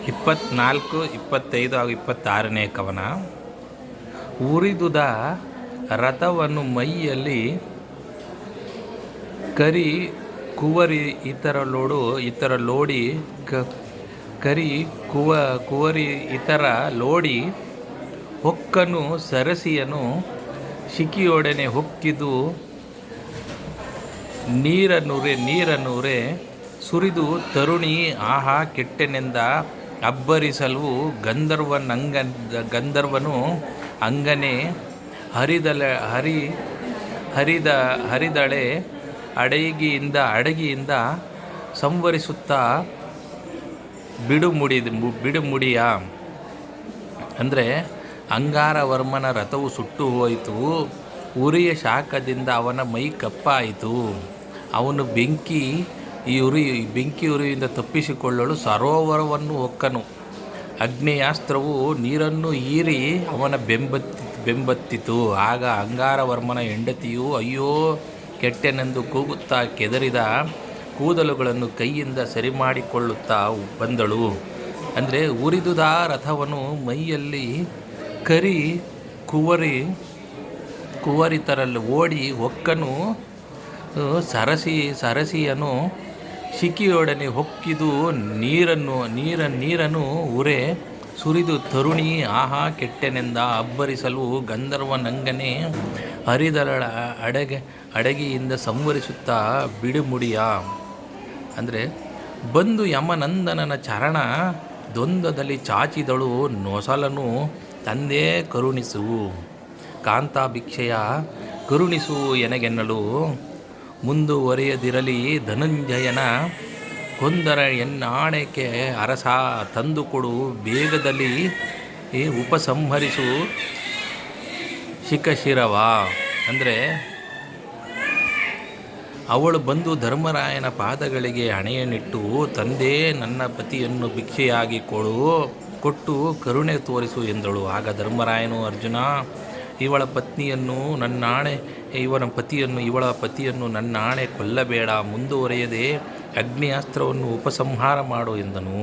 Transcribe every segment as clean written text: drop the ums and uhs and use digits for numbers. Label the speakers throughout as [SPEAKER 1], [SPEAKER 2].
[SPEAKER 1] 24, 25 ಹಾಗೂ 26ನೇ ಕವನ. ಉರಿದುದ ರಥವನ್ನು ಮೈಯಲ್ಲಿ ಕರಿ ಕುವರಿ ಇತರ ಲೋಡಿ ಕರಿ ಕುವರಿ ಇತರ ಲೋಡಿ ಹೊಕ್ಕನು ಸರಸಿಯನು ಶಿಖಿಯೊಡನೆ ಹೊಕ್ಕಿದು ನೀರನ್ನೂರೆ ಸುರಿದು ತರುಣಿ ಆಹಾ ಕೆಟ್ಟೆನೆಂದ ಅಬ್ಬರಿಸಲು ಗಂಧರ್ವನು ಅಂಗನೆ ಹರಿದಳೆ ಅಡಗಿಯಿಂದ ಸಂವರಿಸುತ್ತಾ ಬಿಡುಮುಡಿಯ ಅಂದರೆ ಅಂಗಾರವರ್ಮನ ರಥವು ಸುಟ್ಟು ಹೋಯಿತು. ಉರಿಯ ಶಾಖದಿಂದ ಅವನ ಮೈ ಕಪ್ಪಾಯಿತು. ಅವನು ಬೆಂಕಿ ಉರಿಯಿಂದ ತಪ್ಪಿಸಿಕೊಳ್ಳಲು ಸರೋವರವನ್ನು ಹೊಕ್ಕನು. ಅಗ್ನೇಯಾಸ್ತ್ರವು ನೀರನ್ನು ಹೀರಿ ಅವನ ಬೆಂಬತ್ತಿತು. ಆಗ ಅಂಗಾರವರ್ಮನ ಹೆಂಡತಿಯು ಅಯ್ಯೋ ಕೆಟ್ಟೆನೆಂದು ಕೂಗುತ್ತಾ ಕೆದರಿದ ಕೂದಲುಗಳನ್ನು ಕೈಯಿಂದ ಸರಿಮಾಡಿಕೊಳ್ಳುತ್ತಾ ಬಂದಳು. ಅಂದರೆ ಉರಿದುದ ರಥವನ್ನು ಮೈಯಲ್ಲಿ ಕರಿ ಕುವರಿ ತರಲು ಓಡಿ ಹೊಕ್ಕನು ಸರಸಿಯನು ಶಿಖಿಯೊಡನೆ ಹೊಕ್ಕಿದು ನೀರನ್ನು ಉರೆ ಸುರಿದು ತರುಣಿ ಆಹಾ ಕೆಟ್ಟೆನೆಂದ ಅಬ್ಬರಿಸಲು ಗಂಧರ್ವನಂಗನೆ ಹರಿದಳ ಅಡಗಿಯಿಂದ ಸಂವರಿಸುತ್ತಾ ಬಿಡುಮುಡಿಯ. ಅಂದರೆ ಬಂದು ಯಮನಂದನನ ಚರಣ ದ್ವಂದ್ವದಲ್ಲಿ ಚಾಚಿದಳು ನೊಸಲನು ತಂದೆ ಕರುಣಿಸು ಕಾಂತಾಭಿಕ್ಷೆಯ ಕರುಣಿಸು ಎನಗೆನ್ನಲು ಮುಂದುವರಿಯದಿರಲಿ ಧನಂಜಯನ ಕೊಂದರ ಎನ್ನಾಣೆಕೆ ಅರಸ ತಂದುಕೊಡು ಬೇಗದಲ್ಲಿ ಉಪಸಂಹರಿಸು ಶಿಖಶಿರವ. ಅಂದರೆ ಅವಳು ಬಂದು ಧರ್ಮರಾಯನ ಪಾದಗಳಿಗೆ ಹಣೆಯನ್ನಿಟ್ಟು ತಂದೆ ನನ್ನ ಪತಿಯನ್ನು ಭಿಕ್ಷೆಯಾಗಿ ಕೊಟ್ಟು ಕರುಣೆ ತೋರಿಸು ಎಂದಳು. ಆಗ ಧರ್ಮರಾಯನು ಅರ್ಜುನ ಇವಳ ಪತಿಯನ್ನು ನನ್ನಾಣೆ ಕೊಲ್ಲಬೇಡ, ಮುಂದುವರೆಯದೆ ಅಗ್ನಿಯಾಸ್ತ್ರವನ್ನು ಉಪಸಂಹಾರ ಮಾಡು ಎಂದನು.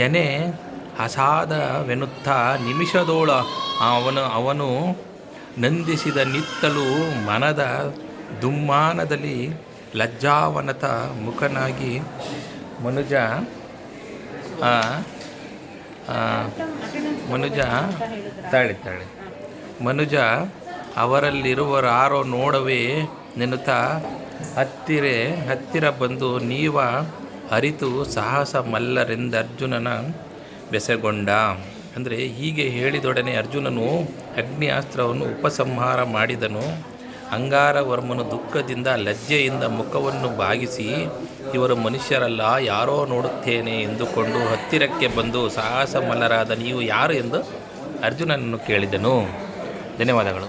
[SPEAKER 1] ಎನೆ ಅಸಾಧವೆನ್ನುತ್ತಾ ನಿಮಿಷದೋಳ ಅವನು ನಂದಿಸಿದ ನಿತ್ತಲು ಮನದ ದುಮ್ಮಾನದಲ್ಲಿ ಲಜ್ಜಾವನತ ಮುಖನಾಗಿ ಮನುಜ ಅವರಲ್ಲಿರುವರಾರೋ ನೋಡವೇ ನೆನ್ನುತ್ತಾ ಹತ್ತಿರ ಬಂದು ನೀವ ಅರಿತು ಸಾಹಸ ಮಲ್ಲರೆಂದರ್ಜುನನ ಬೆಸೆಗೊಂಡ. ಅಂದರೆ ಹೀಗೆ ಹೇಳಿದೊಡನೆ ಅರ್ಜುನನು ಅಗ್ನಿಯಾಸ್ತ್ರವನ್ನು ಉಪಸಂಹಾರ ಮಾಡಿದನು. ಅಂಗಾರವರ್ಮನು ದುಃಖದಿಂದ ಲಜ್ಜೆಯಿಂದ ಮುಖವನ್ನು ಬಾಗಿಸಿ ಇವರು ಮನುಷ್ಯರಲ್ಲ ಯಾರೋ ನೋಡುತ್ತೇನೆ ಎಂದುಕೊಂಡು ಹತ್ತಿರಕ್ಕೆ ಬಂದು ಸಾಹಸ ಮಲ್ಲರಾದ ನೀವು ಯಾರು ಎಂದು ಅರ್ಜುನನನ್ನು ಕೇಳಿದನು. ಧನ್ಯವಾದಗಳು.